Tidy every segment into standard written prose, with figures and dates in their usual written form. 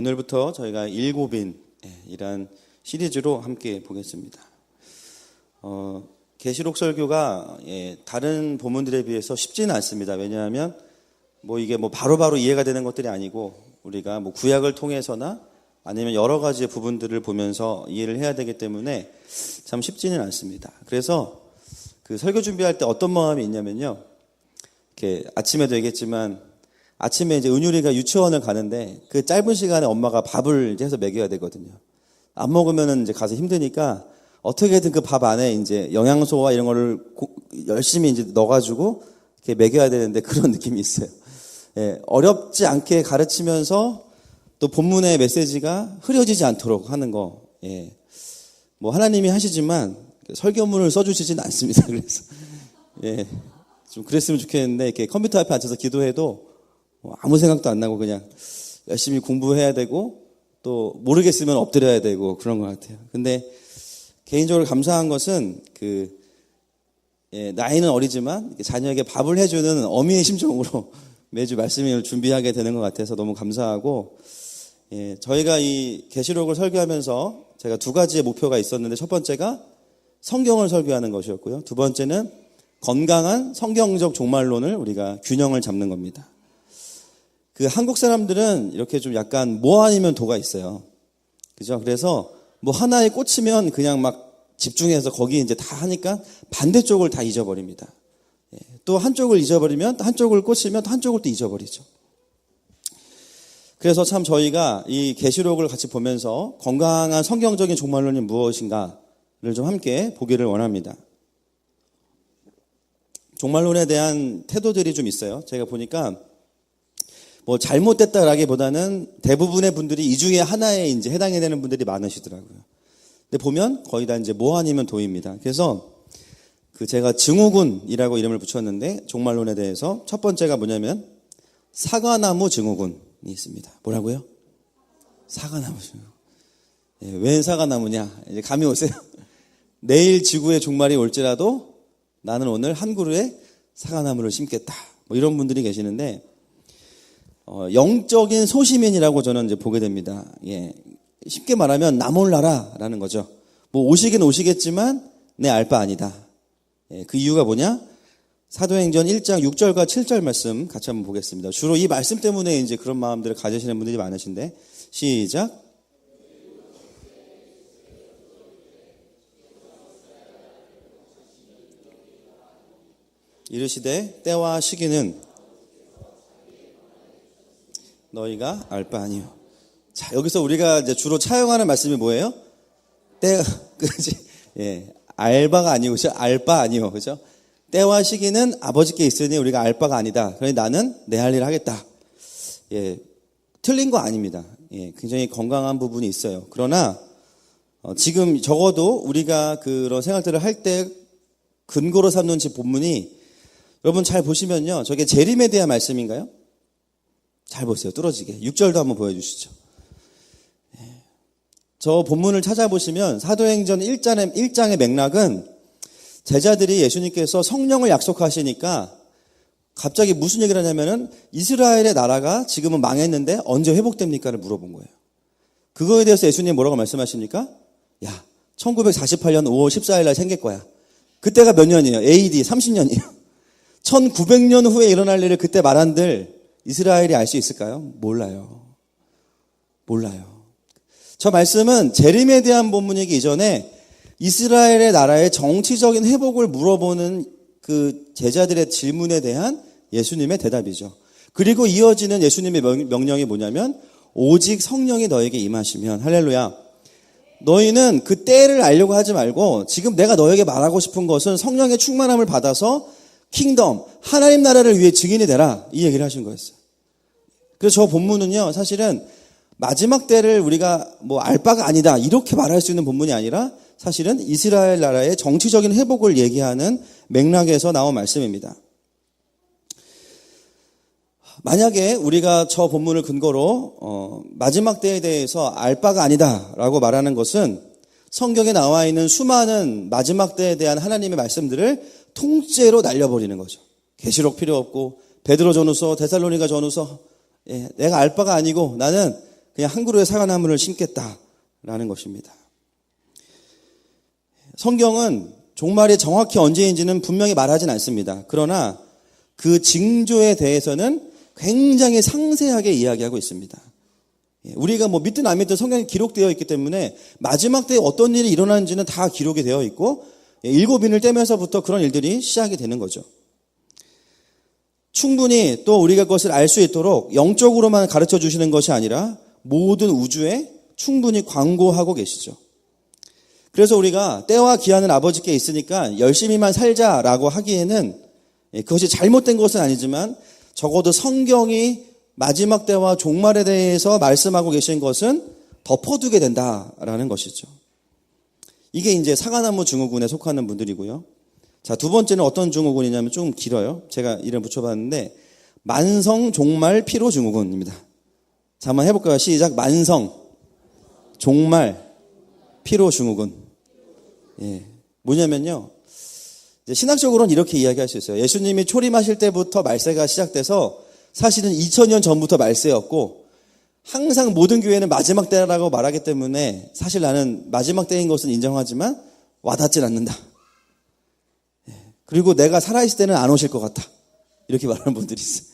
오늘부터 저희가 일곱인이란 시리즈로 함께 보겠습니다. 계시록 설교가 다른 본문들에 비해서 쉽지는 않습니다. 왜냐하면 이게 바로바로 이해가 되는 것들이 아니고 우리가 구약을 통해서나 아니면 여러 가지의 부분들을 보면서 이해를 해야 되기 때문에 참 쉽지는 않습니다. 그래서 그 설교 준비할 때 어떤 마음이 있냐면요. 이렇게 아침에도 얘기했지만 아침에 이제 은율이가 유치원을 가는데 그 짧은 시간에 엄마가 밥을 이제 해서 먹여야 되거든요. 안 먹으면은 이제 가서 힘드니까 어떻게든 그 밥 안에 이제 영양소와 이런 거를 열심히 이제 넣어가지고 이렇게 먹여야 되는데 그런 느낌이 있어요. 어렵지 않게 가르치면서 또 본문의 메시지가 흐려지지 않도록 하는 거. 하나님이 하시지만 설교문을 써주시진 않습니다. 그래서 좀 그랬으면 좋겠는데 이렇게 컴퓨터 앞에 앉아서 기도해도 아무 생각도 안 나고 그냥 열심히 공부해야 되고 또 모르겠으면 엎드려야 되고 그런 것 같아요. 근데 개인적으로 감사한 것은 나이는 어리지만 자녀에게 밥을 해주는 어미의 심정으로 매주 말씀을 준비하게 되는 것 같아서 너무 감사하고, 저희가 이 계시록을 설교하면서 제가 두 가지의 목표가 있었는데 첫 번째가 성경을 설교하는 것이었고요. 두 번째는 건강한 성경적 종말론을 우리가 균형을 잡는 겁니다. 그 한국 사람들은 이렇게 좀 약간 뭐 아니면 도가 있어요. 그죠? 그래서 하나에 꽂히면 그냥 막 집중해서 거기 이제 다 하니까 반대쪽을 다 잊어버립니다. 또 한쪽을 잊어버리면 한쪽을 꽂히면 또 한쪽을 또 잊어버리죠. 그래서 참 저희가 이 계시록을 같이 보면서 건강한 성경적인 종말론이 무엇인가를 좀 함께 보기를 원합니다. 종말론에 대한 태도들이 좀 있어요. 제가 보니까 잘못됐다라기보다는 대부분의 분들이 이 중에 하나에 이제 해당이 되는 분들이 많으시더라고요. 근데 보면 거의 다 이제 뭐 아니면 도입니다. 그래서 제가 증후군이라고 이름을 붙였는데 종말론에 대해서 첫 번째가 뭐냐면 사과나무 증후군이 있습니다. 뭐라고요? 사과나무 증후군. 웬 사과나무냐? 이제 감이 오세요? 내일 지구의 종말이 올지라도 나는 오늘 한 그루의 사과나무를 심겠다. 이런 분들이 계시는데 영적인 소시민이라고 저는 이제 보게 됩니다. 쉽게 말하면 나 몰라라라는 거죠. 오시긴 오시겠지만 내 알 바 아니다. 그 이유가 뭐냐? 사도행전 1장 6절과 7절 말씀 같이 한번 보겠습니다. 주로 이 말씀 때문에 이제 그런 마음들을 가지시는 분들이 많으신데 시작. 이르시되 때와 시기는 너희가 알 바 아니요. 자, 여기서 우리가 이제 주로 차용하는 말씀이 뭐예요? 알바가 아니고, 알 바 아니요. 그죠? 때와 시기는 아버지께 있으니 우리가 알 바가 아니다. 그러니 나는 내 할 일을 하겠다. 틀린 거 아닙니다. 굉장히 건강한 부분이 있어요. 그러나, 지금 적어도 우리가 그런 생각들을 할 때 근거로 삼는 본문이 여러분 잘 보시면요. 저게 재림에 대한 말씀인가요? 잘 보세요. 뚫어지게. 6절도 한번 보여주시죠. 저 본문을 찾아보시면 사도행전 1장의 맥락은 제자들이 예수님께서 성령을 약속하시니까 갑자기 무슨 얘기를 하냐면은 이스라엘의 나라가 지금은 망했는데 언제 회복됩니까를 물어본 거예요. 그거에 대해서 예수님이 뭐라고 말씀하십니까? 1948년 5월 14일 날 생길 거야. 그때가 몇 년이에요? AD 30년이에요. 1900년 후에 일어날 일을 그때 말한들 이스라엘이 알 수 있을까요? 몰라요. 저 말씀은 재림에 대한 본문이기 이전에 이스라엘의 나라의 정치적인 회복을 물어보는 그 제자들의 질문에 대한 예수님의 대답이죠. 그리고 이어지는 예수님의 명령이 뭐냐면 오직 성령이 너에게 임하시면 할렐루야. 너희는 그 때를 알려고 하지 말고 지금 내가 너에게 말하고 싶은 것은 성령의 충만함을 받아서 킹덤, 하나님 나라를 위해 증인이 되라. 이 얘기를 하신 거였어요. 그래서 저 본문은요, 사실은 마지막 때를 우리가 알 바가 아니다. 이렇게 말할 수 있는 본문이 아니라 사실은 이스라엘 나라의 정치적인 회복을 얘기하는 맥락에서 나온 말씀입니다. 만약에 우리가 저 본문을 근거로 마지막 때에 대해서 알 바가 아니다라고 말하는 것은 성경에 나와 있는 수많은 마지막 때에 대한 하나님의 말씀들을 통째로 날려버리는 거죠. 계시록 필요 없고 베드로 전후서, 데살로니가 전후서 내가 알 바가 아니고 나는 그냥 한 그루의 사과나무를 심겠다라는 것입니다. 성경은 종말이 정확히 언제인지는 분명히 말하진 않습니다. 그러나 그 징조에 대해서는 굉장히 상세하게 이야기하고 있습니다. 우리가 뭐 믿든 안 믿든 성경에 기록되어 있기 때문에 마지막 때에 어떤 일이 일어나는지는 다 기록이 되어 있고, 일곱 인을 떼면서부터 그런 일들이 시작이 되는 거죠. 충분히 또 우리가 그것을 알 수 있도록 영적으로만 가르쳐 주시는 것이 아니라 모든 우주에 충분히 광고하고 계시죠. 그래서 우리가 때와 기한은 아버지께 있으니까 열심히만 살자라고 하기에는 그것이 잘못된 것은 아니지만 적어도 성경이 마지막 때와 종말에 대해서 말씀하고 계신 것은 덮어두게 된다라는 것이죠. 이게 이제 사과나무 증후군에 속하는 분들이고요. 자, 두 번째는 어떤 증후군이냐면 좀 길어요. 제가 이름 붙여봤는데 만성 종말 피로 증후군입니다. 자, 한번 해볼까요? 시작. 만성 종말 피로 증후군. 예, 뭐냐면요. 이제 신학적으로는 이렇게 이야기할 수 있어요. 예수님이 초림하실 때부터 말세가 시작돼서 사실은 2000년 전부터 말세였고, 항상 모든 교회는 마지막 때라고 말하기 때문에 사실 나는 마지막 때인 것은 인정하지만 와닿질 않는다. 그리고 내가 살아있을 때는 안 오실 것 같다. 이렇게 말하는 분들이 있어요.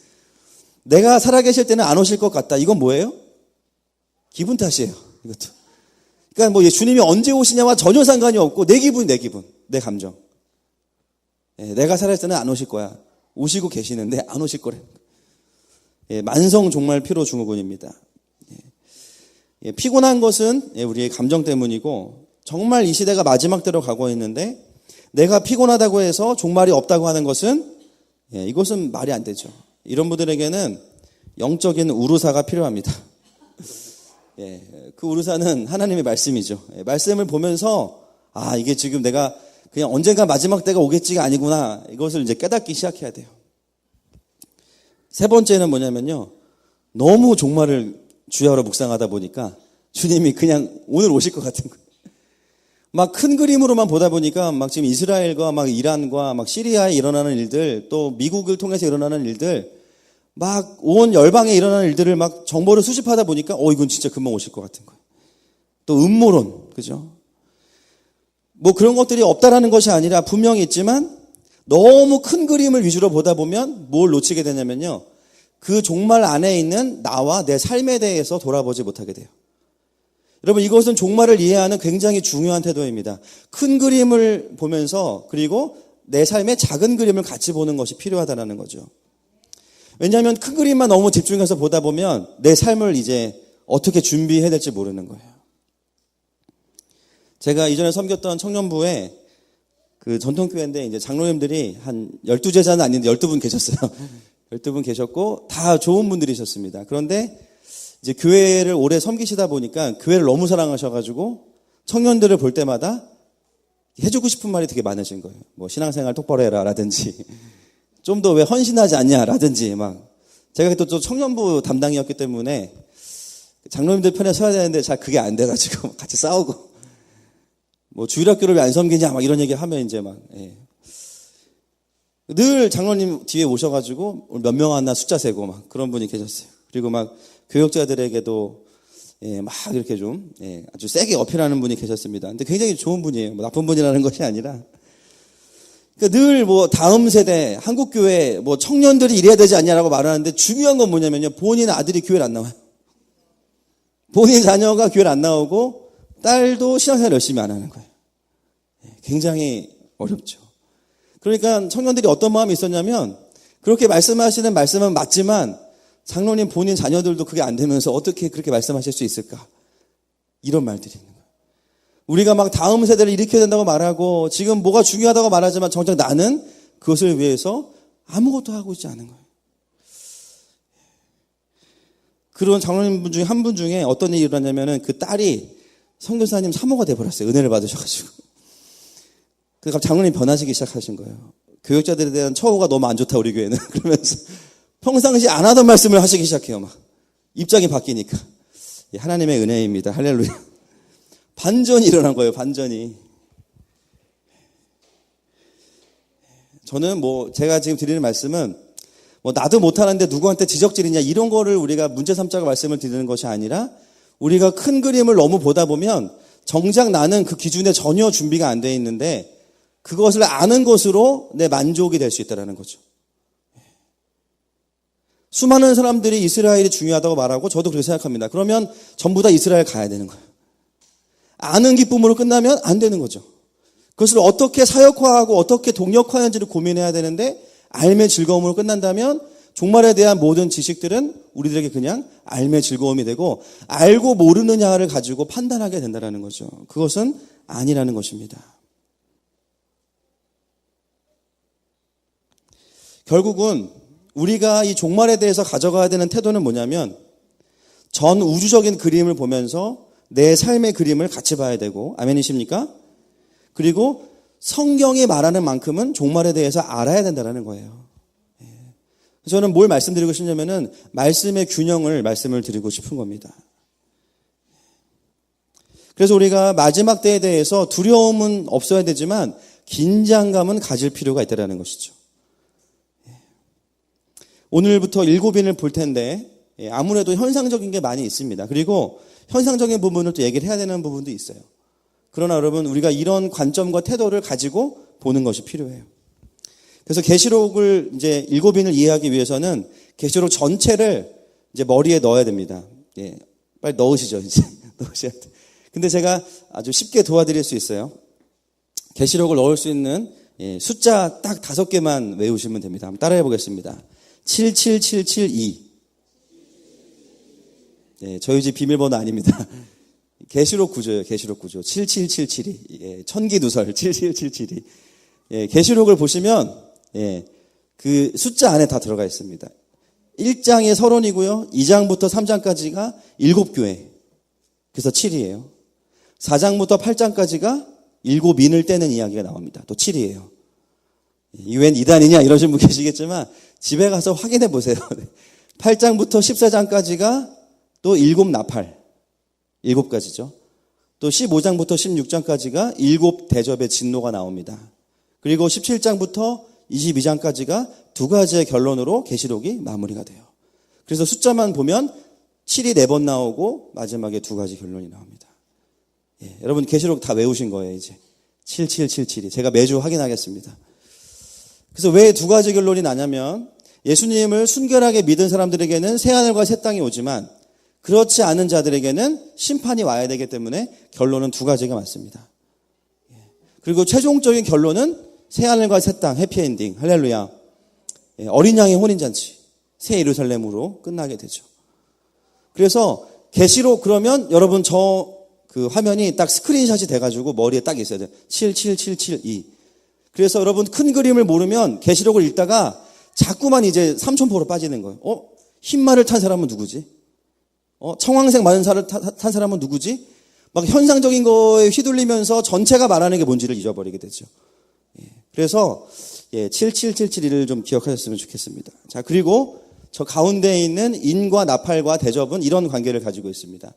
내가 살아계실 때는 안 오실 것 같다. 이건 뭐예요? 기분 탓이에요. 이것도. 그러니까 뭐 주님이 언제 오시냐와 전혀 상관이 없고 내 기분, 내 감정. 내가 살아있을 때는 안 오실 거야. 오시고 계시는데 안 오실 거래. 만성 종말 피로 증후군입니다. 피곤한 것은 우리의 감정 때문이고, 정말 이 시대가 마지막 때로 가고 있는데 내가 피곤하다고 해서 종말이 없다고 하는 것은 이것은 말이 안 되죠. 이런 분들에게는 영적인 우루사가 필요합니다. 그 우루사는 하나님의 말씀이죠. 말씀을 보면서 이게 지금 내가 그냥 언젠가 마지막 때가 오겠지가 아니구나, 이것을 이제 깨닫기 시작해야 돼요. 세 번째는 뭐냐면요, 너무 종말을 주야로 묵상하다 보니까 주님이 그냥 오늘 오실 것 같은 거예요. 막 큰 그림으로만 보다 보니까 막 지금 이스라엘과 막 이란과 막 시리아에 일어나는 일들, 또 미국을 통해서 일어나는 일들, 막 온 열방에 일어나는 일들을 막 정보를 수집하다 보니까 이건 진짜 금방 오실 것 같은 거예요. 또 음모론, 그죠? 뭐 그런 것들이 없다라는 것이 아니라 분명히 있지만 너무 큰 그림을 위주로 보다 보면 뭘 놓치게 되냐면요, 그 종말 안에 있는 나와 내 삶에 대해서 돌아보지 못하게 돼요. 여러분, 이것은 종말을 이해하는 굉장히 중요한 태도입니다. 큰 그림을 보면서 그리고 내 삶의 작은 그림을 같이 보는 것이 필요하다는 거죠. 왜냐하면 큰 그림만 너무 집중해서 보다 보면 내 삶을 이제 어떻게 준비해야 될지 모르는 거예요. 제가 이전에 섬겼던 청년부에 그 전통교회인데 이제 장로님들이 한 12제자는 아닌데 12분 계셨어요. 12분 계셨고 다 좋은 분들이셨습니다. 그런데 이제 교회를 오래 섬기시다 보니까 교회를 너무 사랑하셔가지고 청년들을 볼 때마다 해주고 싶은 말이 되게 많으신 거예요. 뭐 신앙생활 똑바로 해라 라든지, 좀 더 왜 헌신하지 않냐 라든지, 막 제가 또 청년부 담당이었기 때문에 장로님들 편에 서야 되는데 잘 그게 안 돼가지고 같이 싸우고, 뭐 주일학교를 왜 안 섬기냐 막 이런 얘기 하면 이제 막 늘 장로님 뒤에 오셔가지고 몇 명 왔나 숫자 세고 막 그런 분이 계셨어요. 그리고 막 교역자들에게도 막 이렇게 좀 아주 세게 어필하는 분이 계셨습니다. 근데 굉장히 좋은 분이에요. 뭐 나쁜 분이라는 것이 아니라, 그러니까 늘 뭐 다음 세대 한국교회 뭐 청년들이 이래야 되지 않냐라고 말하는데, 중요한 건 뭐냐면요, 본인 아들이 교회를 안 나와요. 본인 자녀가 교회를 안 나오고 딸도 신앙생활 열심히 안 하는 거예요. 굉장히 어렵죠. 그러니까 청년들이 어떤 마음이 있었냐면, 그렇게 말씀하시는 말씀은 맞지만 장로님 본인 자녀들도 그게 안 되면서 어떻게 그렇게 말씀하실 수 있을까? 이런 말들이 있는 거예요. 우리가 막 다음 세대를 일으켜야 된다고 말하고 지금 뭐가 중요하다고 말하지만 정작 나는 그것을 위해서 아무것도 하고 있지 않은 거예요. 그런 장로님 분 중에 한 분 중에 어떤 일이 일어났냐면은 그 딸이 선교사님 사모가 돼버렸어요. 은혜를 받으셔가지고. 그러니까 장로님 변하시기 시작하신 거예요. 교역자들에 대한 처우가 너무 안 좋다 우리 교회는. 그러면서 평상시 안 하던 말씀을 하시기 시작해요. 막 입장이 바뀌니까. 하나님의 은혜입니다. 할렐루야. 반전이 일어난 거예요. 반전이. 저는 뭐 제가 지금 드리는 말씀은 뭐 나도 못하는데 누구한테 지적질이냐 이런 거를 우리가 문제 삼자고 말씀을 드리는 것이 아니라, 우리가 큰 그림을 너무 보다 보면 정작 나는 그 기준에 전혀 준비가 안 돼 있는데 그것을 아는 것으로 내 만족이 될 수 있다는 거죠. 수많은 사람들이 이스라엘이 중요하다고 말하고 저도 그렇게 생각합니다. 그러면 전부 다 이스라엘 가야 되는 거예요. 아는 기쁨으로 끝나면 안 되는 거죠. 그것을 어떻게 사역화하고 어떻게 동력화하는지를 고민해야 되는데 알매 즐거움으로 끝난다면 종말에 대한 모든 지식들은 우리들에게 그냥 알매 즐거움이 되고 알고 모르느냐를 가지고 판단하게 된다는 거죠. 그것은 아니라는 것입니다. 결국은 우리가 이 종말에 대해서 가져가야 되는 태도는 뭐냐면 전 우주적인 그림을 보면서 내 삶의 그림을 같이 봐야 되고 아멘이십니까? 그리고 성경이 말하는 만큼은 종말에 대해서 알아야 된다는 거예요. 저는 뭘 말씀드리고 싶냐면은 말씀의 균형을 말씀을 드리고 싶은 겁니다. 그래서 우리가 마지막 때에 대해서 두려움은 없어야 되지만 긴장감은 가질 필요가 있다는 것이죠. 오늘부터 7인을 볼 텐데 아무래도 현상적인 게 많이 있습니다. 그리고 현상적인 부분을 또 얘기를 해야 되는 부분도 있어요. 그러나 여러분 우리가 이런 관점과 태도를 가지고 보는 것이 필요해요. 그래서 계시록을 이제 7인을 이해하기 위해서는 계시록 전체를 이제 머리에 넣어야 됩니다. 예, 빨리 넣으시죠 이제 넣으셔야 돼. 근데 제가 아주 쉽게 도와드릴 수 있어요. 계시록을 넣을 수 있는 숫자 딱 5개만 외우시면 됩니다. 한번 따라해 보겠습니다. 77772. 예, 저희 집 비밀번호 아닙니다. 계시록 구조예요. 계시록 구조. 77772. 예, 천기누설 77772. 예, 계시록을 보시면 그 숫자 안에 다 들어가 있습니다. 1장의 서론이고요. 2장부터 3장까지가 7교회. 그래서 7이에요. 4장부터 8장까지가 7인을 떼는 이야기가 나옵니다. 또 7이에요. 이웬 이단이냐 이러신 분 계시겠지만 집에 가서 확인해 보세요. 8장부터 14장까지가 또 7나팔, 7가지죠. 또 15장부터 16장까지가 7대접의 진노가 나옵니다. 그리고 17장부터 22장까지가 2가지의 결론으로 계시록이 마무리가 돼요. 그래서 숫자만 보면 7이 4번 나오고 마지막에 2가지 결론이 나옵니다. 예, 여러분 계시록 다 외우신 거예요 이제. 7777이. 제가 매주 확인하겠습니다. 그래서 왜 2가지 결론이 나냐면 예수님을 순결하게 믿은 사람들에게는 새하늘과 새 땅이 오지만 그렇지 않은 자들에게는 심판이 와야 되기 때문에 결론은 2가지가 맞습니다. 그리고 최종적인 결론은 새하늘과 새 땅, 해피엔딩, 할렐루야. 어린 양의 혼인잔치, 새 예루살렘으로 끝나게 되죠. 그래서 계시록 그러면 여러분 저 그 화면이 딱 스크린샷이 돼가지고 머리에 딱 있어야 돼요. 77772. 그래서 여러분 큰 그림을 모르면 계시록을 읽다가 자꾸만 이제 삼천포로 빠지는 거예요. 흰말을 탄 사람은 누구지? 청황색 많은 살을 탄 사람은 누구지? 막 현상적인 거에 휘둘리면서 전체가 말하는 게 뭔지를 잊어버리게 되죠. 그래서 7777을 좀 기억하셨으면 좋겠습니다. 자, 그리고 저 가운데에 있는 인과 나팔과 대접은 이런 관계를 가지고 있습니다.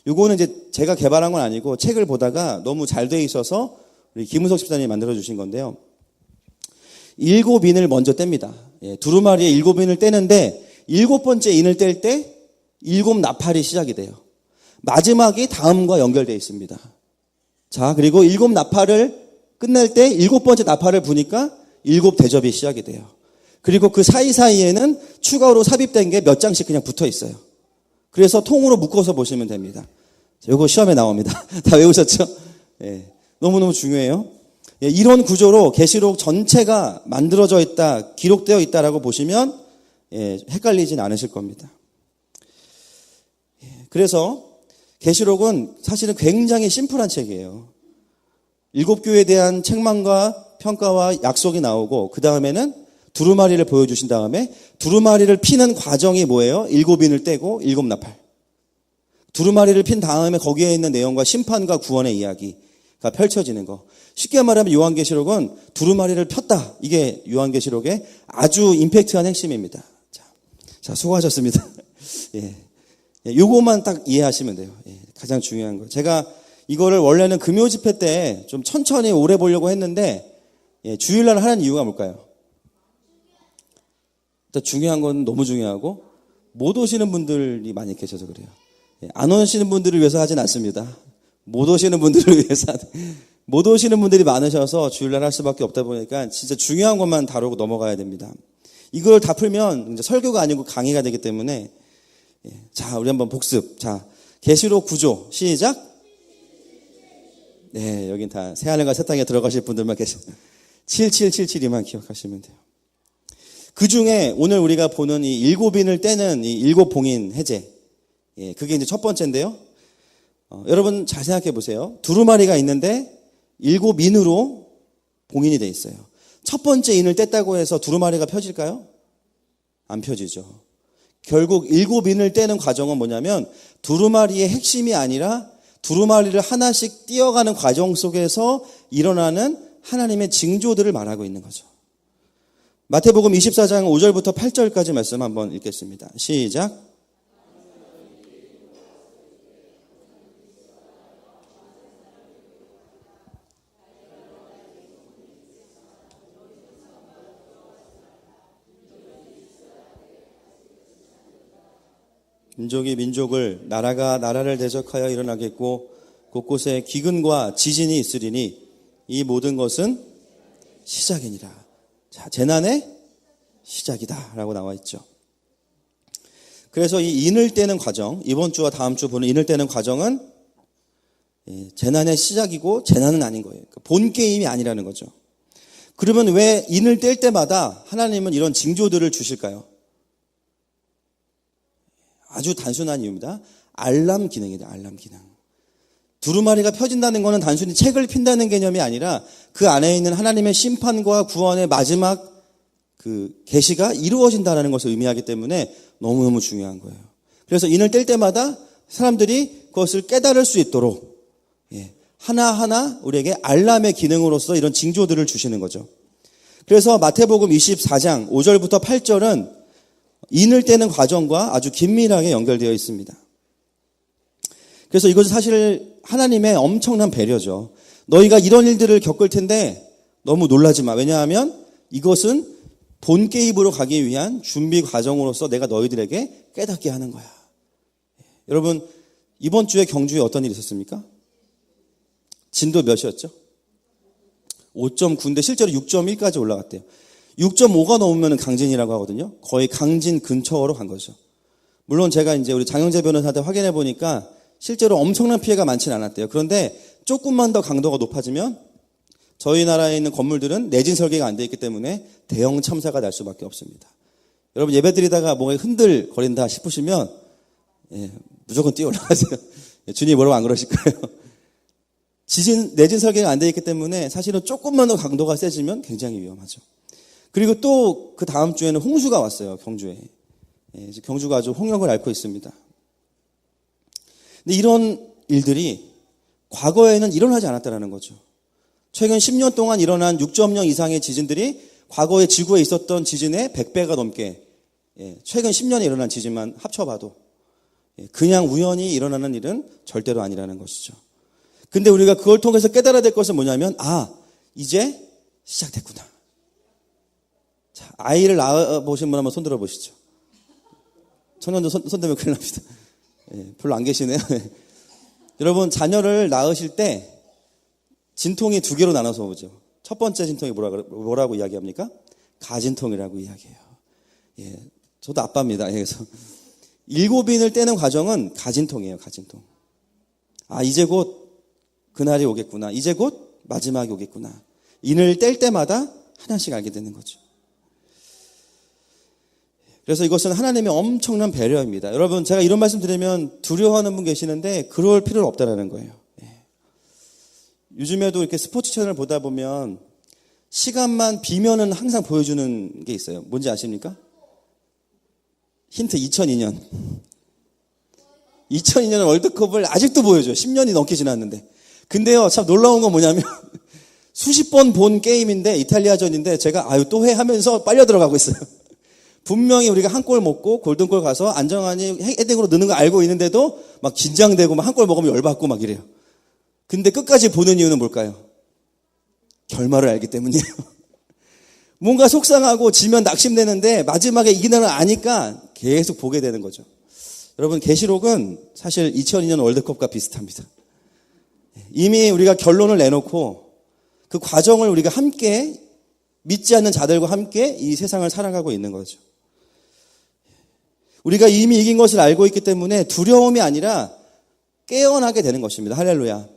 요거는 이제 제가 개발한 건 아니고 책을 보다가 너무 잘 돼 있어서 우리 김은석 집사님이 만들어 주신 건데요. 7인을 먼저 뗍니다. 두루마리에 7인을 떼는데 7번째 인을 뗄 때 7나팔이 시작이 돼요. 마지막이 다음과 연결되어 있습니다. 자, 그리고 7나팔을 끝낼 때 7번째 나팔을 부니까 7대접이 시작이 돼요. 그리고 그 사이사이에는 추가로 삽입된 게 몇 장씩 그냥 붙어 있어요. 그래서 통으로 묶어서 보시면 됩니다. 이거 시험에 나옵니다. 다 외우셨죠? 예, 너무너무 중요해요. 예, 이런 구조로 계시록 전체가 만들어져 있다, 기록되어 있다라고 보시면 헷갈리진 않으실 겁니다. 그래서 계시록은 사실은 굉장히 심플한 책이에요. 7교회에 대한 책망과 평가와 약속이 나오고 그 다음에는 두루마리를 보여주신 다음에 두루마리를 피는 과정이 뭐예요? 7인을 떼고 7나팔. 두루마리를 핀 다음에 거기에 있는 내용과 심판과 구원의 이야기가 펼쳐지는 거. 쉽게 말하면 요한계시록은 두루마리를 폈다. 이게 요한계시록의 아주 임팩트한 핵심입니다. 자, 수고하셨습니다. 예. 요거만 딱 이해하시면 돼요. 예, 가장 중요한 거. 제가 이거를 원래는 금요 집회 때 좀 천천히 오래 보려고 했는데 주일날 하는 이유가 뭘까요? 일단 중요한 건 너무 중요하고 못 오시는 분들이 많이 계셔서 그래요. 안 오시는 분들을 위해서 하진 않습니다. 못 오시는 분들을 위해서 못 오시는 분들이 많으셔서 주일날 할 수밖에 없다 보니까 진짜 중요한 것만 다루고 넘어가야 됩니다. 이걸 다 풀면 이제 설교가 아니고 강의가 되기 때문에 자, 우리 한번 복습. 자, 계시록 9조 시작. 네, 여긴 다 새하늘과 새 땅에 들어가실 분들만 계세요. 7777이만 기억하시면 돼요. 그 중에 오늘 우리가 보는 이 일곱인을 떼는 이 일곱 봉인 해제. 그게 이제 첫 번째인데요. 여러분 잘 생각해 보세요. 두루마리가 있는데 일곱 인으로 봉인이 돼 있어요. 첫 번째 인을 뗐다고 해서 두루마리가 펴질까요? 안 펴지죠. 결국 일곱 인을 떼는 과정은 뭐냐면 두루마리의 핵심이 아니라 두루마리를 하나씩 띄어가는 과정 속에서 일어나는 하나님의 징조들을 말하고 있는 거죠. 마태복음 24장 5절부터 8절까지 말씀 한번 읽겠습니다. 시작. 민족이 민족을, 나라가 나라를 대적하여 일어나겠고 곳곳에 기근과 지진이 있으리니 이 모든 것은 시작이니라. 자, 재난의 시작이다 라고 나와 있죠. 그래서 이 인을 떼는 과정, 이번 주와 다음 주 보는 인을 떼는 과정은 재난의 시작이고 재난은 아닌 거예요. 본 게임이 아니라는 거죠. 그러면 왜 인을 뗄 때마다 하나님은 이런 징조들을 주실까요? 아주 단순한 이유입니다. 알람 기능이다. 알람 기능. 두루마리가 펴진다는 것은 단순히 책을 핀다는 개념이 아니라 그 안에 있는 하나님의 심판과 구원의 마지막 그 계시가 이루어진다는 것을 의미하기 때문에 너무너무 중요한 거예요. 그래서 인을 뗄 때마다 사람들이 그것을 깨달을 수 있도록 하나하나 우리에게 알람의 기능으로서 이런 징조들을 주시는 거죠. 그래서 마태복음 24장 5절부터 8절은 인을 떼는 과정과 아주 긴밀하게 연결되어 있습니다. 그래서 이것은 사실 하나님의 엄청난 배려죠. 너희가 이런 일들을 겪을 텐데 너무 놀라지 마. 왜냐하면 이것은 본 게임으로 가기 위한 준비 과정으로서 내가 너희들에게 깨닫게 하는 거야. 여러분, 이번 주에 경주에 어떤 일이 있었습니까? 진도 몇이었죠? 5.9인데 실제로 6.1까지 올라갔대요. 6.5가 넘으면 강진이라고 하거든요. 거의 강진 근처로 간 거죠. 물론 제가 이제 우리 장영재 변호사한테 확인해 보니까 실제로 엄청난 피해가 많지는 않았대요. 그런데 조금만 더 강도가 높아지면 저희 나라에 있는 건물들은 내진 설계가 안 돼 있기 때문에 대형 참사가 날 수밖에 없습니다. 여러분 예배 드리다가 뭔가 흔들거린다 싶으시면 무조건 뛰어 올라가세요. 주님이 뭐라고 안 그러실 거예요. 내진 설계가 안 돼 있기 때문에 사실은 조금만 더 강도가 세지면 굉장히 위험하죠. 그리고 또 그 다음 주에는 홍수가 왔어요. 경주에. 경주가 아주 홍역을 앓고 있습니다. 근데 이런 일들이 과거에는 일어나지 않았다는 거죠. 최근 10년 동안 일어난 6.0 이상의 지진들이 과거에 지구에 있었던 지진의 100배가 넘게 최근 10년에 일어난 지진만 합쳐봐도 그냥 우연히 일어나는 일은 절대로 아니라는 것이죠. 근데 우리가 그걸 통해서 깨달아야 될 것은 뭐냐면 이제 시작됐구나. 자, 아이를 낳아보신 분 한번 손들어 보시죠. 청년도 손 들면 큰일 납니다. 별로 안 계시네요. 여러분 자녀를 낳으실 때 진통이 두 개로 나눠서 오죠. 첫 번째 진통이 뭐라고 이야기합니까? 가진통이라고 이야기해요. 저도 아빠입니다. 그래서 7인을 떼는 과정은 가진통이에요. 가진통. 이제 곧 그날이 오겠구나. 이제 곧 마지막이 오겠구나. 인을 뗄 때마다 하나씩 알게 되는 거죠. 그래서 이것은 하나님의 엄청난 배려입니다. 여러분 제가 이런 말씀 드리면 두려워하는 분 계시는데 그럴 필요는 없다라는 거예요. 요즘에도 이렇게 스포츠 채널을 보다 보면 시간만 비면은 항상 보여주는 게 있어요. 뭔지 아십니까? 힌트 2002년. 2002년 월드컵을 아직도 보여줘요. 10년이 넘게 지났는데. 근데요, 참 놀라운 건 뭐냐면 수십 번 본 게임인데 이탈리아전인데 제가 또 해 하면서 빨려 들어가고 있어요. 분명히 우리가 한 골 먹고 골든골 가서 안정환이 헤딩으로 넣는 거 알고 있는데도 막 긴장되고 막 한 골 먹으면 열받고 막 이래요. 근데 끝까지 보는 이유는 뭘까요? 결말을 알기 때문이에요. 뭔가 속상하고 지면 낙심되는데 마지막에 이기는 걸 아니까 계속 보게 되는 거죠. 여러분, 계시록은 사실 2002년 월드컵과 비슷합니다. 이미 우리가 결론을 내놓고 그 과정을 우리가 함께 믿지 않는 자들과 함께 이 세상을 살아가고 있는 거죠. 우리가 이미 이긴 것을 알고 있기 때문에 두려움이 아니라 깨어나게 되는 것입니다. 할렐루야.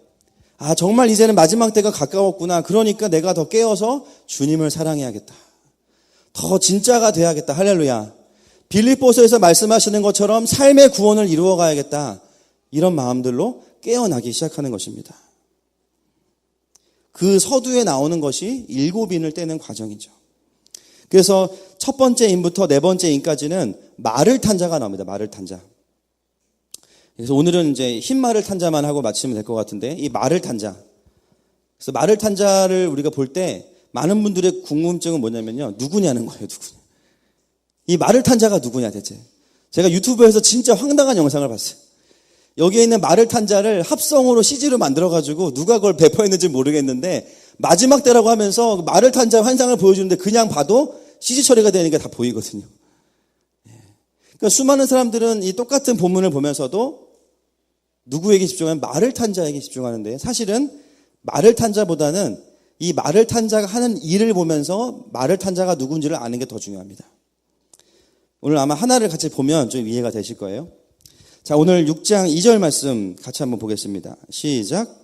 아, 정말 이제는 마지막 때가 가까웠구나. 그러니까 내가 더 깨어서 주님을 사랑해야겠다. 더 진짜가 돼야겠다. 할렐루야. 빌립보서에서 말씀하시는 것처럼 삶의 구원을 이루어 가야겠다. 이런 마음들로 깨어나기 시작하는 것입니다. 그 서두에 나오는 것이 7인을 떼는 과정이죠. 그래서 첫 번째 인부터 네 번째 인까지는 말을 탄 자가 나옵니다. 말을 탄 자. 그래서 오늘은 이제 흰 말을 탄 자만 하고 마치면 될 것 같은데, 이 말을 탄 자. 그래서 말을 탄 자를 우리가 볼 때 많은 분들의 궁금증은 뭐냐면요. 누구냐는 거예요. 누구냐. 이 말을 탄 자가 누구냐 대체. 제가 유튜브에서 진짜 황당한 영상을 봤어요. 여기에 있는 말을 탄 자를 합성으로 CG로 만들어가지고 누가 그걸 배포했는지 모르겠는데 마지막 때라고 하면서 말을 탄 자 환상을 보여주는데 그냥 봐도 CG 처리가 되니까 다 보이거든요. 그러니까 수많은 사람들은 이 똑같은 본문을 보면서도 누구에게 집중하면 말을 탄 자에게 집중하는데, 사실은 말을 탄 자보다는 이 말을 탄 자가 하는 일을 보면서 말을 탄 자가 누군지를 아는 게 더 중요합니다. 오늘 아마 하나를 같이 보면 좀 이해가 되실 거예요. 자, 오늘 6장 2절 말씀 같이 한번 보겠습니다. 시작.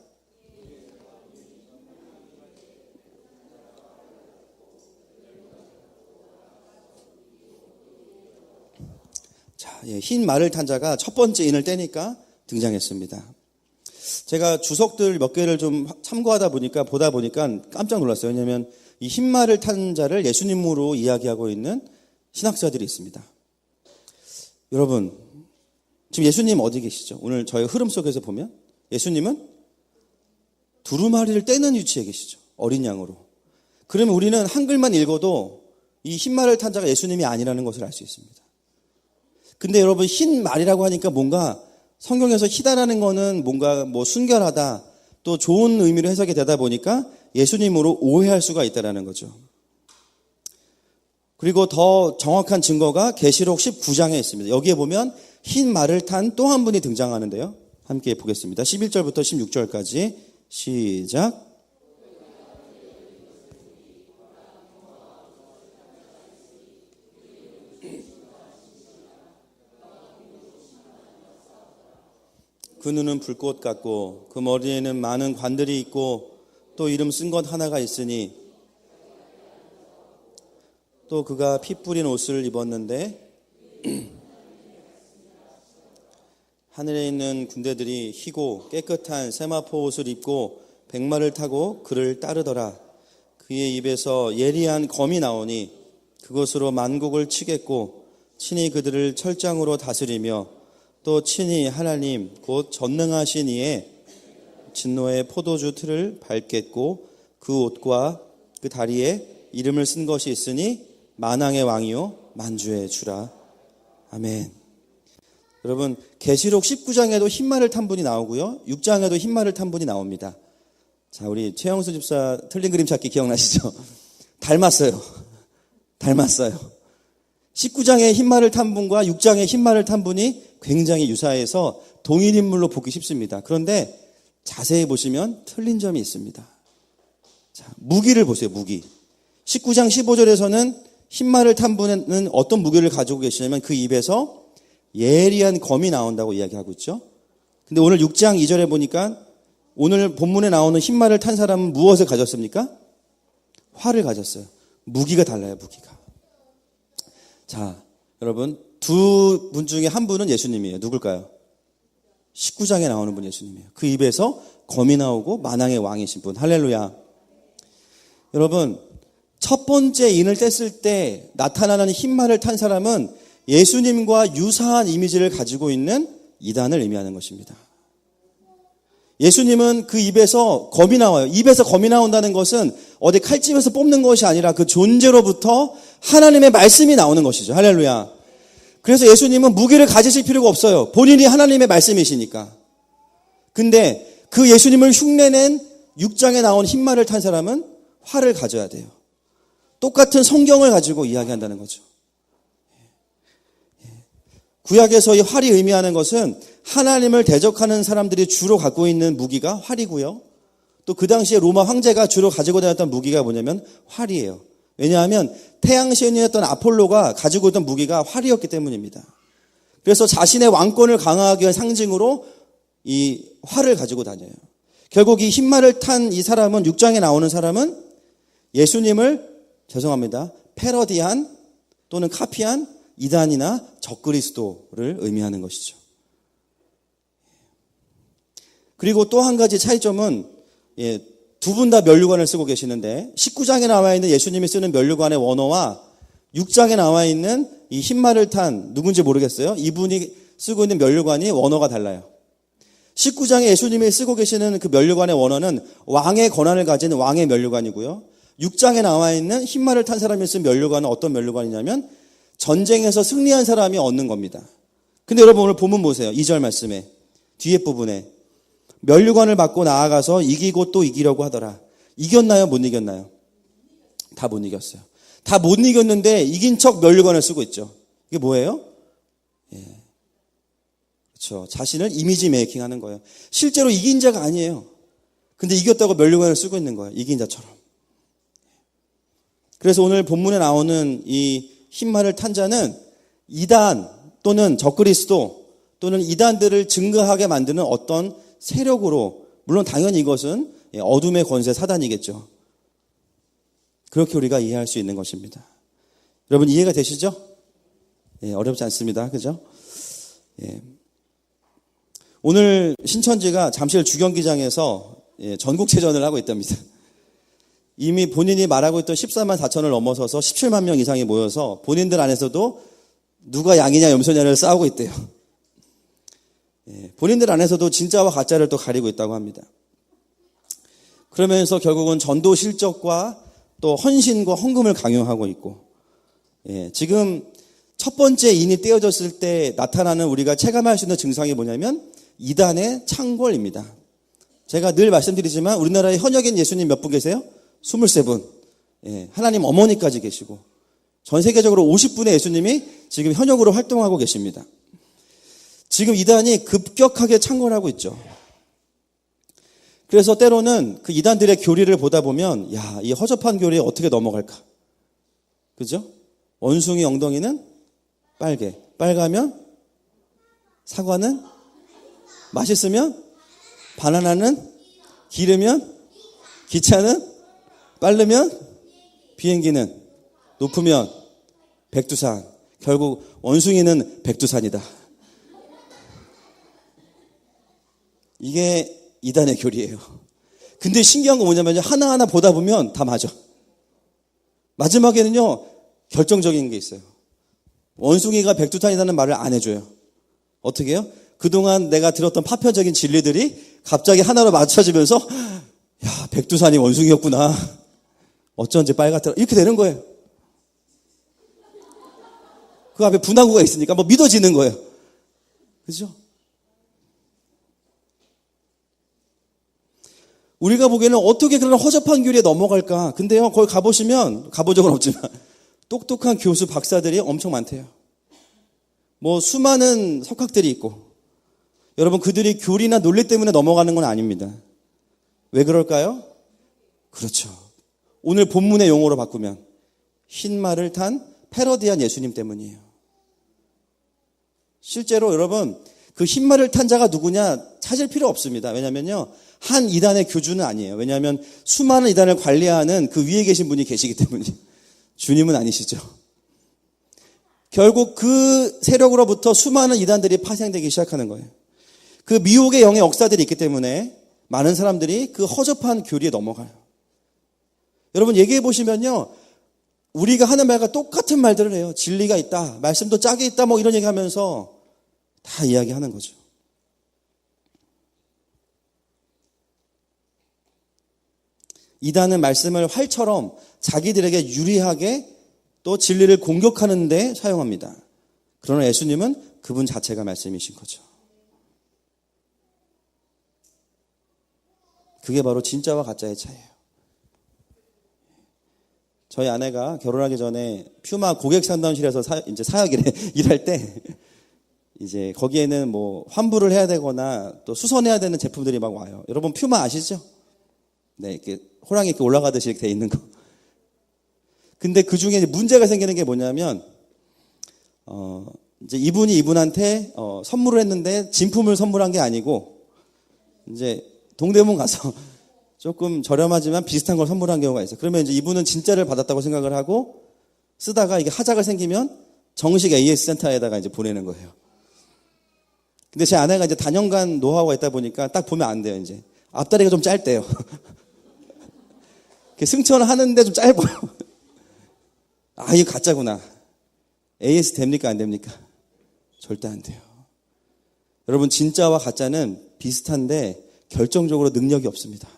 자, 흰 말을 탄 자가 첫 번째 인을 떼니까 등장했습니다. 제가 주석들 몇 개를 좀 참고하다 보니까, 보다 보니까 깜짝 놀랐어요. 왜냐하면 이 흰 말을 탄 자를 예수님으로 이야기하고 있는 신학자들이 있습니다. 여러분, 지금 예수님 어디 계시죠? 오늘 저희 흐름 속에서 보면 예수님은 두루마리를 떼는 위치에 계시죠. 어린 양으로. 그러면 우리는 한글만 읽어도 이 흰 말을 탄 자가 예수님이 아니라는 것을 알 수 있습니다. 근데 여러분, 흰 말이라고 하니까 뭔가 성경에서 희다라는 거는 뭔가 뭐 순결하다, 또 좋은 의미로 해석이 되다 보니까 예수님으로 오해할 수가 있다라는 거죠. 그리고 더 정확한 증거가 계시록 19장에 있습니다. 여기에 보면 흰 말을 탄 또 한 분이 등장하는데요. 함께 보겠습니다. 11절부터 16절까지 시작. 그 눈은 불꽃 같고 그 머리에는 많은 관들이 있고 또 이름 쓴 것 하나가 있으니, 또 그가 피 뿌린 옷을 입었는데 하늘에 있는 군대들이 희고 깨끗한 세마포 옷을 입고 백마를 타고 그를 따르더라. 그의 입에서 예리한 검이 나오니 그것으로 만국을 치겠고 친히 그들을 철장으로 다스리며 또 친히 하나님 곧 전능하신 이의 진노의 포도주 틀을 밟겠고 그 옷과 그 다리에 이름을 쓴 것이 있으니 만왕의 왕이요 만주의 주라. 아멘. 여러분, 계시록 19장에도 흰말을 탄 분이 나오고요, 6장에도 흰말을 탄 분이 나옵니다. 자, 우리 최영수 집사 틀린 그림 찾기 기억나시죠? 닮았어요. 19장에 흰말을 탄 분과 6장에 흰말을 탄 분이 굉장히 유사해서 동일 인물로 보기 쉽습니다. 그런데 자세히 보시면 틀린 점이 있습니다. 자, 무기를 보세요. 무기. 19장 15절에서는 흰말을 탄 분은 어떤 무기를 가지고 계시냐면 그 입에서 예리한 검이 나온다고 이야기하고 있죠. 근데 오늘 6장 2절에 보니까 오늘 본문에 나오는 흰말을 탄 사람은 무엇을 가졌습니까? 활을 가졌어요. 무기가 달라요. 무기가. 자, 여러분, 두 분 중에 한 분은 예수님이에요. 누굴까요? 19장에 나오는 분 예수님이에요. 그 입에서 검이 나오고 만왕의 왕이신 분. 할렐루야. 여러분, 첫 번째 인을 뗐을 때 나타나는 흰말을 탄 사람은 예수님과 유사한 이미지를 가지고 있는 이단을 의미하는 것입니다. 예수님은 그 입에서 검이 나와요. 입에서 검이 나온다는 것은 어디 칼집에서 뽑는 것이 아니라 그 존재로부터 하나님의 말씀이 나오는 것이죠. 할렐루야. 그래서 예수님은 무기를 가지실 필요가 없어요. 본인이 하나님의 말씀이시니까. 근데 그 예수님을 흉내낸 6장에 나온 흰말을 탄 사람은 활을 가져야 돼요. 똑같은 성경을 가지고 이야기한다는 거죠. 구약에서 이 활이 의미하는 것은 하나님을 대적하는 사람들이 주로 갖고 있는 무기가 활이고요. 또 그 당시에 로마 황제가 주로 가지고 다녔던 무기가 뭐냐면 활이에요. 왜냐하면 태양신이었던 아폴로가 가지고 있던 무기가 활이었기 때문입니다. 그래서 자신의 왕권을 강화하기 위한 상징으로 이 활을 가지고 다녀요. 결국 이 흰말을 탄 이 사람은, 6장에 나오는 사람은 예수님을, 죄송합니다, 패러디한 또는 카피한 이단이나 적그리스도를 의미하는 것이죠. 그리고 또 한 가지 차이점은 두 분 다 면류관을 쓰고 계시는데 19장에 나와 있는 예수님이 쓰는 면류관의 원어와 6장에 나와 있는 이 흰말을 탄 누군지 모르겠어요. 이분이 쓰고 있는 면류관이 원어가 달라요. 19장에 예수님이 쓰고 계시는 그 면류관의 원어는 왕의 권한을 가진 왕의 면류관이고요. 6장에 나와 있는 흰말을 탄 사람이 쓴 면류관은 어떤 면류관이냐면 전쟁에서 승리한 사람이 얻는 겁니다. 근데 여러분 오늘 본문 보세요. 2절 말씀에 뒤에 부분에 면류관을 받고 나아가서 이기고 또 이기려고 하더라. 이겼나요? 못 이겼나요? 다 못 이겼어요. 다 못 이겼는데 이긴 척 면류관을 쓰고 있죠. 이게 뭐예요? 그렇죠. 자신을 이미지 메이킹 하는 거예요. 실제로 이긴 자가 아니에요. 근데 이겼다고 면류관을 쓰고 있는 거예요. 이긴 자처럼. 그래서 오늘 본문에 나오는 이 흰말을 탄 자는 이단 또는 적그리스도 또는 이단들을 증거하게 만드는 어떤 세력으로, 물론 당연히 이것은 어둠의 권세 사단이겠죠. 그렇게 우리가 이해할 수 있는 것입니다. 여러분 이해가 되시죠? 어렵지 않습니다. 그죠? 오늘 신천지가 잠실 주경기장에서 전국체전을 하고 있답니다. 이미 본인이 말하고 있던 14만 4천을 넘어서서 17만 명 이상이 모여서 본인들 안에서도 누가 양이냐 염소냐를 싸우고 있대요. 본인들 안에서도 진짜와 가짜를 또 가리고 있다고 합니다. 그러면서 결국은 전도 실적과 또 헌신과 헌금을 강요하고 있고, 지금 첫 번째 인이 떼어졌을 때 나타나는 우리가 체감할 수 있는 증상이 뭐냐면 이단의 창궐입니다. 제가 늘 말씀드리지만 우리나라에 현역인 예수님 몇 분 계세요? 23분. 하나님 어머니까지 계시고 전 세계적으로 50분의 예수님이 지금 현역으로 활동하고 계십니다. 지금 이단이 급격하게 창궐하고 있죠. 그래서 때로는 그 이단들의 교리를 보다 보면 야, 이 허접한 교리에 어떻게 넘어갈까? 그죠? 원숭이 엉덩이는 빨개. 빨가면 사과는 맛있으면 바나나는 기르면 기차는 빠르면 비행기는 높으면 백두산. 결국 원숭이는 백두산이다. 이게 이단의 교리예요. 근데 신기한 거 뭐냐면요. 하나하나 보다 보면 다 맞아. 마지막에는요. 결정적인 게 있어요. 원숭이가 백두산이라는 말을 안 해줘요. 어떻게 해요? 그동안 내가 들었던 파편적인 진리들이 갑자기 하나로 맞춰지면서 야, 백두산이 원숭이였구나. 어쩐지 빨갛더라. 이렇게 되는 거예요. 그 앞에 분화구가 있으니까 뭐 믿어지는 거예요. 그죠? 우리가 보기에는 어떻게 그런 허접한 교리에 넘어갈까? 근데요, 거기 가보시면, 가본 적은 없지만, 똑똑한 교수, 박사들이 엄청 많대요. 뭐, 수많은 석학들이 있고, 여러분, 그들이 교리나 논리 때문에 넘어가는 건 아닙니다. 왜 그럴까요? 그렇죠. 오늘 본문의 용어로 바꾸면, 흰말을 탄 패러디한 예수님 때문이에요. 실제로 여러분, 그 흰말을 탄 자가 누구냐 찾을 필요 없습니다. 왜냐면요, 한 이단의 교주는 아니에요. 왜냐하면 수많은 이단을 관리하는 그 위에 계신 분이 계시기 때문에 주님은 아니시죠. 결국 그 세력으로부터 수많은 이단들이 파생되기 시작하는 거예요. 그 미혹의 영의 역사들이 있기 때문에 많은 사람들이 그 허접한 교리에 넘어가요. 여러분 얘기해 보시면요, 우리가 하는 말과 똑같은 말들을 해요. 진리가 있다, 말씀도 짝이 있다, 뭐 이런 얘기하면서 다 이야기하는 거죠. 이단은 말씀을 활처럼 자기들에게 유리하게 또 진리를 공격하는 데 사용합니다. 그러나 예수님은 그분 자체가 말씀이신 거죠. 그게 바로 진짜와 가짜의 차이예요. 저희 아내가 결혼하기 전에 퓨마 고객 상담실에서 이제 사역이래 일할 때 이제 거기에는 뭐 환불을 해야 되거나 또 수선해야 되는 제품들이 막 와요. 여러분 퓨마 아시죠? 네, 이렇게 호랑이 이렇게 올라가듯이 이렇게 돼 있는 거. 근데 그 중에 문제가 생기는 게 뭐냐면, 이제 이분이 이분한테 선물을 했는데 진품을 선물한 게 아니고, 이제 동대문 가서 조금 저렴하지만 비슷한 걸 선물한 경우가 있어요. 그러면 이제 이분은 진짜를 받았다고 생각을 하고 쓰다가 이게 하자가 생기면 정식 AS 센터에다가 이제 보내는 거예요. 근데 제 아내가 이제 다년간 노하우가 있다 보니까 딱 보면 안 돼요, 이제. 앞다리가 좀 짧대요. 승천을 하는데 좀 짧아요. 아, 이거 가짜구나. AS 됩니까? 안 됩니까? 절대 안 돼요. 여러분, 진짜와 가짜는 비슷한데 결정적으로 능력이 없습니다.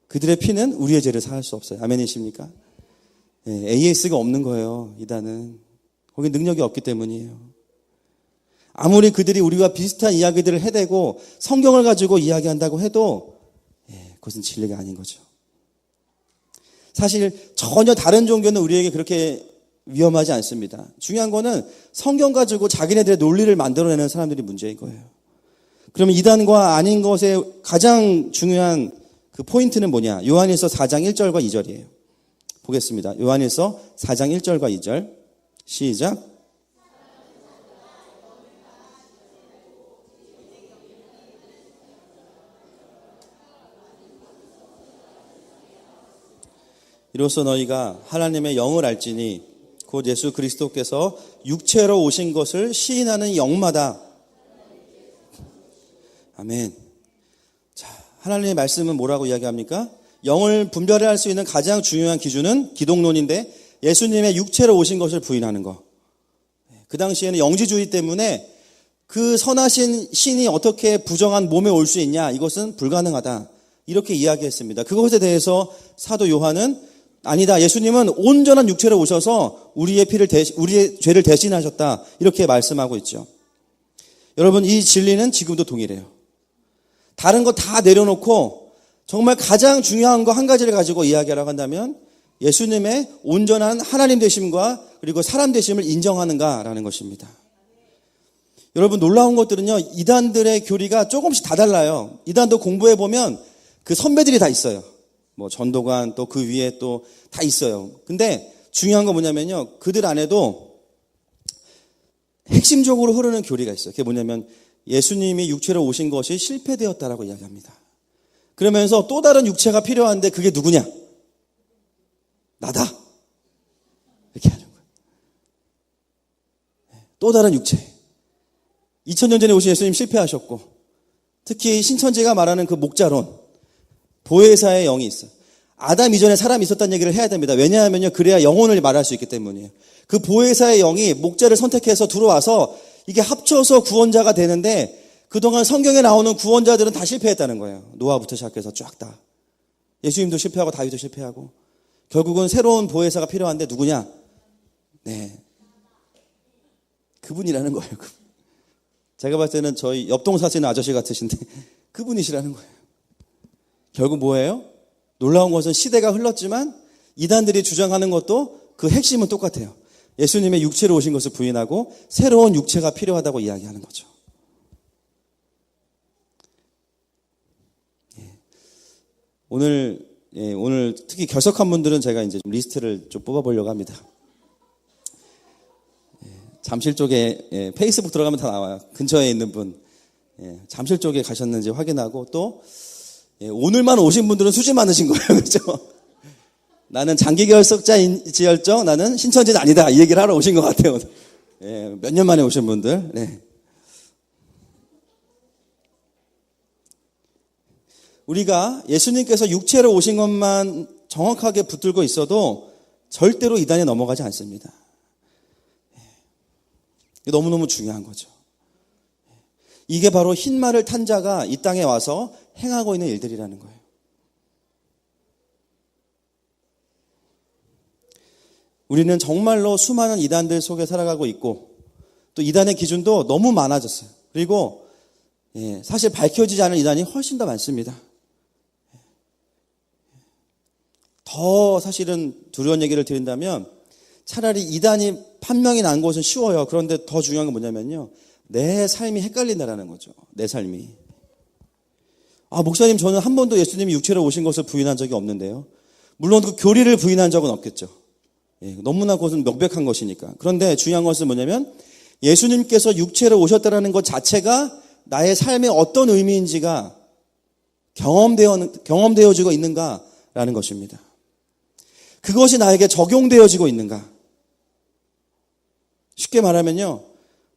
그들의 피는 우리의 죄를 사할 수 없어요. 아멘이십니까? AS가 없는 거예요, 이단은. 거기 능력이 없기 때문이에요. 아무리 그들이 우리와 비슷한 이야기들을 해대고 성경을 가지고 이야기한다고 해도 그것은 진리가 아닌 거죠. 사실 전혀 다른 종교는 우리에게 그렇게 위험하지 않습니다. 중요한 거는 성경 가지고 자기네들의 논리를 만들어내는 사람들이 문제인 거예요. 그러면 이단과 아닌 것의 가장 중요한 그 포인트는 뭐냐? 요한일서 4장 1절과 2절이에요. 보겠습니다. 요한일서 4장 1절과 2절. 시작. 이로써 너희가 하나님의 영을 알지니 곧 예수 그리스도께서 육체로 오신 것을 시인하는 영마다. 아멘. 자, 하나님의 말씀은 뭐라고 이야기합니까? 영을 분별할 수 있는 가장 중요한 기준은 기독론인데 예수님의 육체로 오신 것을 부인하는 거. 그 당시에는 영지주의 때문에 그 선하신 신이 어떻게 부정한 몸에 올 수 있냐, 이것은 불가능하다, 이렇게 이야기했습니다. 그것에 대해서 사도 요한은 아니다, 예수님은 온전한 육체로 오셔서 우리의 죄를 대신하셨다, 이렇게 말씀하고 있죠. 여러분, 이 진리는 지금도 동일해요. 다른 거 다 내려놓고 정말 가장 중요한 거 한 가지를 가지고 이야기하라고 한다면 예수님의 온전한 하나님 되심과 그리고 사람 되심을 인정하는가라는 것입니다. 여러분, 놀라운 것들은요, 이단들의 교리가 조금씩 다 달라요. 이단도 공부해보면 그 선배들이 다 있어요. 뭐 전도관 또 그 위에 또 다 있어요. 근데 중요한 건 뭐냐면요, 그들 안에도 핵심적으로 흐르는 교리가 있어요. 그게 뭐냐면 예수님이 육체로 오신 것이 실패되었다라고 이야기합니다. 그러면서 또 다른 육체가 필요한데 그게 누구냐? 나다. 이렇게 하는 거예요. 또 다른 육체. 2000년 전에 오신 예수님 실패하셨고, 특히 신천지가 말하는 그 목자론, 보혜사의 영이 있어요. 아담 이전에 사람이 있었다는 얘기를 해야 됩니다. 왜냐하면요, 그래야 영혼을 말할 수 있기 때문이에요. 그 보혜사의 영이 목자를 선택해서 들어와서 이게 합쳐서 구원자가 되는데, 그동안 성경에 나오는 구원자들은 다 실패했다는 거예요. 노아부터 시작해서 쫙 다. 예수님도 실패하고 다윗도 실패하고. 결국은 새로운 보혜사가 필요한데 누구냐? 네, 그분이라는 거예요. 제가 봤을 때는 저희 옆동 사시는 아저씨 같으신데 그분이시라는 거예요. 결국 뭐예요? 놀라운 것은 시대가 흘렀지만 이단들이 주장하는 것도 그 핵심은 똑같아요. 예수님의 육체로 오신 것을 부인하고 새로운 육체가 필요하다고 이야기하는 거죠. 오늘 특히 결석한 분들은 제가 이제 좀 리스트를 좀 뽑아보려고 합니다. 잠실 쪽에 페이스북 들어가면 다 나와요. 근처에 있는 분, 잠실 쪽에 가셨는지 확인하고, 또 오늘만 오신 분들은 수지 많으신 거예요. 그렇죠? 나는 장기 결석자인지언정 나는 신천지는 아니다, 이 얘기를 하러 오신 것 같아요. 몇 년 만에 오신 분들. 네. 우리가 예수님께서 육체로 오신 것만 정확하게 붙들고 있어도 절대로 이단에 넘어가지 않습니다. 너무너무 중요한 거죠. 이게 바로 흰말을 탄 자가 이 땅에 와서 행하고 있는 일들이라는 거예요. 우리는 정말로 수많은 이단들 속에 살아가고 있고, 또 이단의 기준도 너무 많아졌어요. 그리고 사실 밝혀지지 않은 이단이 훨씬 더 많습니다. 더 사실은 두려운 얘기를 드린다면 차라리 이단이 판명이 난 것은 쉬워요. 그런데 더 중요한 건 뭐냐면요. 내 삶이 헷갈린다라는 거죠. 내 삶이. 목사님, 저는 한 번도 예수님이 육체로 오신 것을 부인한 적이 없는데요. 물론 그 교리를 부인한 적은 없겠죠. 너무나 그것은 명백한 것이니까. 그런데 중요한 것은 뭐냐면 예수님께서 육체로 오셨다는 것 자체가 나의 삶에 어떤 의미인지가 경험되어지고 있는가라는 것입니다. 그것이 나에게 적용되어지고 있는가. 쉽게 말하면요.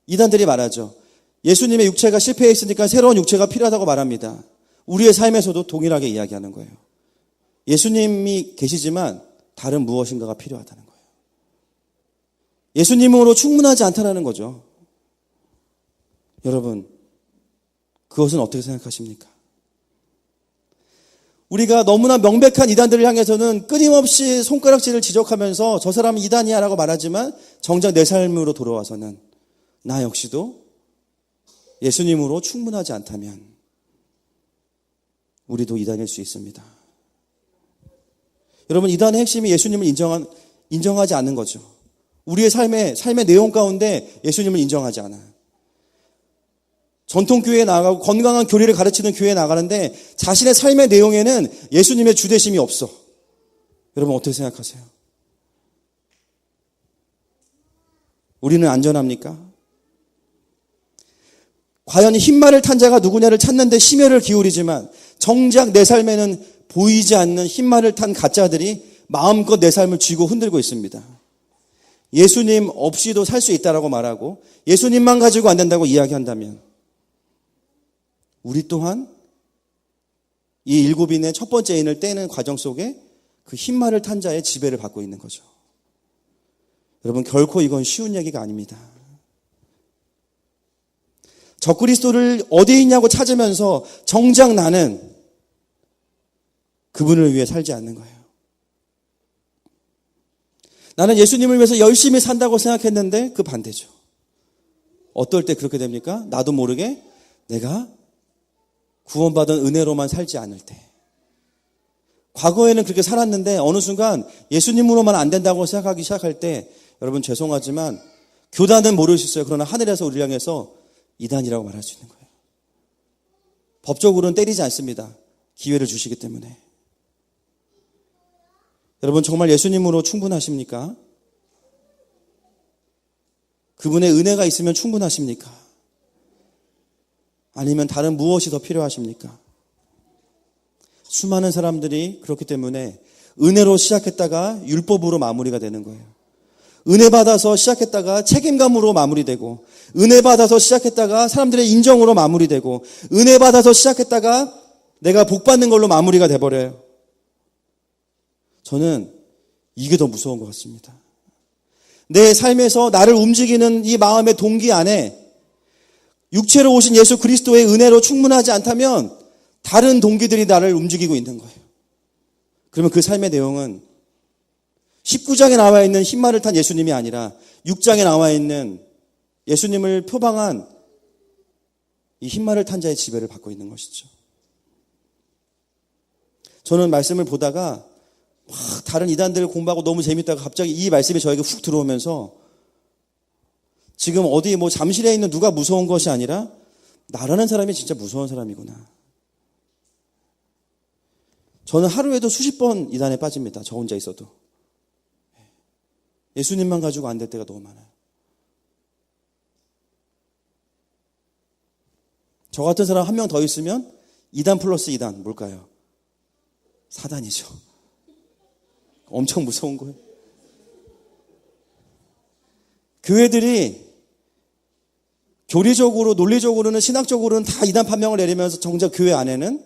이단들이 말하죠. 예수님의 육체가 실패했으니까 새로운 육체가 필요하다고 말합니다. 우리의 삶에서도 동일하게 이야기하는 거예요. 예수님이 계시지만 다른 무엇인가가 필요하다는 거예요. 예수님으로 충분하지 않다는 거죠. 여러분, 그것은 어떻게 생각하십니까? 우리가 너무나 명백한 이단들을 향해서는 끊임없이 손가락질을 지적하면서 저 사람은 이단이야 라고 말하지만 정작 내 삶으로 돌아와서는 나 역시도 예수님으로 충분하지 않다면 우리도 이단일 수 있습니다. 여러분, 이단의 핵심이 예수님을 인정하지 않는 거죠. 우리의 삶의 내용 가운데 예수님을 인정하지 않아요. 전통교회에 나가고 건강한 교리를 가르치는 교회에 나가는데 자신의 삶의 내용에는 예수님의 주대심이 없어. 여러분, 어떻게 생각하세요? 우리는 안전합니까? 과연 흰말을 탄 자가 누구냐를 찾는데 심혈을 기울이지만 정작 내 삶에는 보이지 않는 흰말을 탄 가짜들이 마음껏 내 삶을 쥐고 흔들고 있습니다. 예수님 없이도 살 수 있다라고 말하고 예수님만 가지고 안 된다고 이야기한다면 우리 또한 이 7인의 첫 번째 인을 떼는 과정 속에 그 흰말을 탄 자의 지배를 받고 있는 거죠. 여러분, 결코 이건 쉬운 얘기가 아닙니다. 적그리스도를 어디에 있냐고 찾으면서 정작 나는 그분을 위해 살지 않는 거예요. 나는 예수님을 위해서 열심히 산다고 생각했는데 그 반대죠. 어떨 때 그렇게 됩니까? 나도 모르게 내가 구원받은 은혜로만 살지 않을 때. 과거에는 그렇게 살았는데 어느 순간 예수님으로만 안 된다고 생각하기 시작할 때 여러분 죄송하지만 교단은 모르셨어요. 그러나 하늘에서 우리를 향해서 이단이라고 말할 수 있는 거예요. 법적으로는 때리지 않습니다. 기회를 주시기 때문에. 여러분, 정말 예수님으로 충분하십니까? 그분의 은혜가 있으면 충분하십니까? 아니면 다른 무엇이 더 필요하십니까? 수많은 사람들이 그렇기 때문에 은혜로 시작했다가 율법으로 마무리가 되는 거예요. 은혜 받아서 시작했다가 책임감으로 마무리되고, 은혜 받아서 시작했다가 사람들의 인정으로 마무리되고, 은혜 받아서 시작했다가 내가 복 받는 걸로 마무리가 돼버려요. 저는 이게 더 무서운 것 같습니다. 내 삶에서 나를 움직이는 이 마음의 동기 안에 육체로 오신 예수 그리스도의 은혜로 충분하지 않다면 다른 동기들이 나를 움직이고 있는 거예요. 그러면 그 삶의 내용은 19장에 나와 있는 흰말을 탄 예수님이 아니라 6장에 나와 있는 예수님을 표방한 이 흰말을 탄 자의 지배를 받고 있는 것이죠. 저는 말씀을 보다가 막 다른 이단들 공부하고 너무 재밌다가 갑자기 이 말씀이 저에게 훅 들어오면서 지금 어디 잠실에 있는 누가 무서운 것이 아니라 나라는 사람이 진짜 무서운 사람이구나. 저는 하루에도 수십 번 이단에 빠집니다. 저 혼자 있어도. 예수님만 가지고 안 될 때가 너무 많아요. 저 같은 사람 한 명 더 있으면 이단 플러스 이단 뭘까요? 사단이죠. 엄청 무서운 거예요. 교회들이 교리적으로 논리적으로는 신학적으로는 다 이단 판명을 내리면서 정작 교회 안에는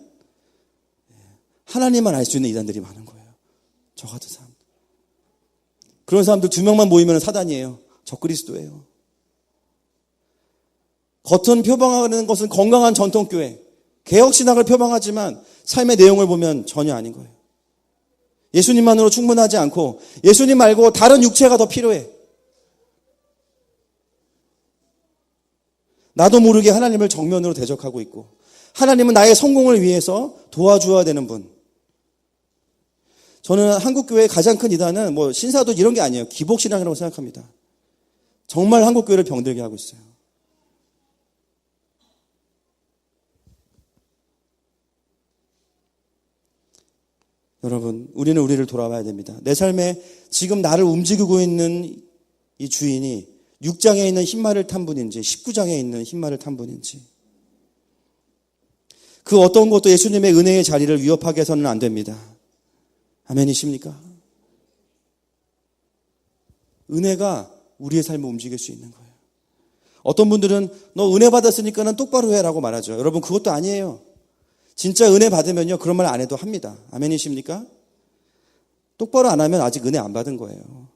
하나님만 알 수 있는 이단들이 많은 거예요. 저 같은 사람. 그런 사람들 2명만 모이면 사단이에요. 적그리스도예요. 겉은 표방하는 것은 건강한 전통교회, 개혁신학을 표방하지만 삶의 내용을 보면 전혀 아닌 거예요. 예수님만으로 충분하지 않고 예수님 말고 다른 육체가 더 필요해. 나도 모르게 하나님을 정면으로 대적하고 있고 하나님은 나의 성공을 위해서 도와줘야 되는 분. 저는 한국교회의 가장 큰 이단은 신사도 이런 게 아니에요. 기복신앙이라고 생각합니다. 정말 한국교회를 병들게 하고 있어요. 여러분, 우리는 우리를 돌아봐야 됩니다. 내 삶에 지금 나를 움직이고 있는 이 주인이 6장에 있는 흰말을 탄 분인지 19장에 있는 흰말을 탄 분인지, 그 어떤 것도 예수님의 은혜의 자리를 위협하게 해서는 안 됩니다. 아멘이십니까? 은혜가 우리의 삶을 움직일 수 있는 거예요. 어떤 분들은 너 은혜 받았으니까는 똑바로 해라고 말하죠. 여러분, 그것도 아니에요. 진짜 은혜 받으면요, 그런 말 안 해도 합니다. 아멘이십니까? 똑바로 안 하면 아직 은혜 안 받은 거예요.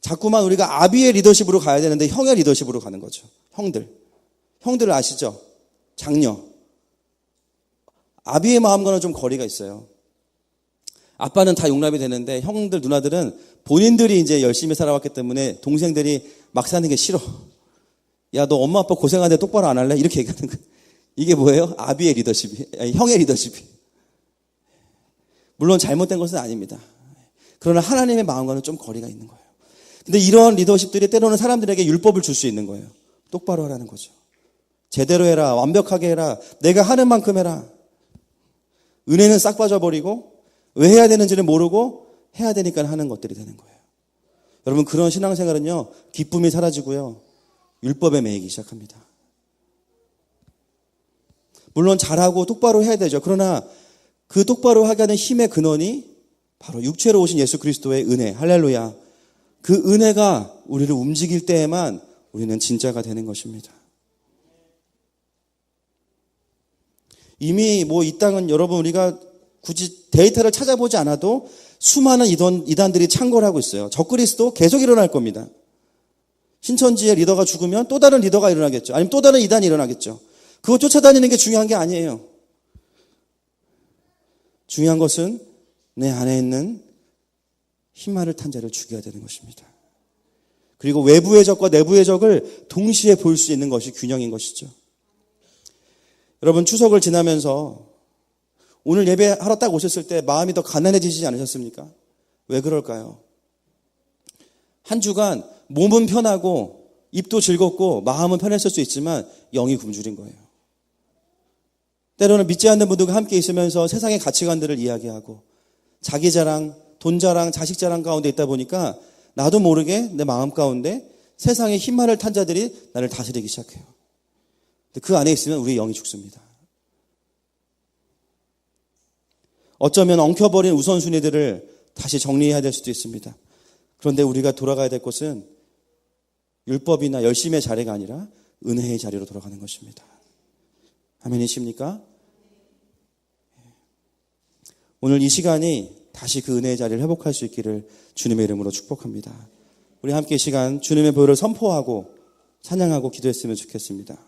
자꾸만 우리가 아비의 리더십으로 가야 되는데 형의 리더십으로 가는 거죠. 형들 아시죠? 장녀. 아비의 마음과는 좀 거리가 있어요. 아빠는 다 용납이 되는데 형들, 누나들은 본인들이 이제 열심히 살아왔기 때문에 동생들이 막 사는 게 싫어. 야, 너 엄마 아빠 고생하는데 똑바로 안 할래? 이렇게 얘기하는 거예요. 이게 뭐예요? 아비의 리더십이, 아니, 형의 리더십이. 물론 잘못된 것은 아닙니다. 그러나 하나님의 마음과는 좀 거리가 있는 거예요. 근데 이런 리더십들이 때로는 사람들에게 율법을 줄 수 있는 거예요. 똑바로 하라는 거죠. 제대로 해라, 완벽하게 해라, 내가 하는 만큼 해라. 은혜는 싹 빠져버리고 왜 해야 되는지를 모르고 해야 되니까 하는 것들이 되는 거예요. 여러분, 그런 신앙생활은요, 기쁨이 사라지고요, 율법에 매이기 시작합니다. 물론 잘하고 똑바로 해야 되죠. 그러나 그 똑바로 하게 하는 힘의 근원이 바로 육체로 오신 예수 그리스도의 은혜, 할렐루야. 그 은혜가 우리를 움직일 때에만 우리는 진짜가 되는 것입니다. 이미 뭐 이 땅은 여러분, 우리가 굳이 데이터를 찾아보지 않아도 수많은 이단들이 창궐을 하고 있어요. 적그리스도 계속 일어날 겁니다. 신천지의 리더가 죽으면 또 다른 리더가 일어나겠죠. 아니면 또 다른 이단이 일어나겠죠. 그거 쫓아다니는 게 중요한 게 아니에요. 중요한 것은 내 안에 있는 흰말을 탄 자를 죽여야 되는 것입니다. 그리고 외부의 적과 내부의 적을 동시에 볼 수 있는 것이 균형인 것이죠. 여러분, 추석을 지나면서 오늘 예배하러 딱 오셨을 때 마음이 더 가난해지지 않으셨습니까? 왜 그럴까요? 한 주간 몸은 편하고 입도 즐겁고 마음은 편했을 수 있지만 영이 굶주린 거예요. 때로는 믿지 않는 분들과 함께 있으면서 세상의 가치관들을 이야기하고 자기 자랑, 돈 자랑, 자식 자랑 가운데 있다 보니까 나도 모르게 내 마음 가운데 세상의 흰말을 탄 자들이 나를 다스리기 시작해요. 근데 그 안에 있으면 우리의 영이 죽습니다. 어쩌면 엉켜버린 우선순위들을 다시 정리해야 될 수도 있습니다. 그런데 우리가 돌아가야 될 곳은 율법이나 열심의 자리가 아니라 은혜의 자리로 돌아가는 것입니다. 아멘이십니까? 오늘 이 시간이 다시 그 은혜의 자리를 회복할 수 있기를 주님의 이름으로 축복합니다. 우리 함께 이 시간 주님의 보혈을 선포하고 찬양하고 기도했으면 좋겠습니다.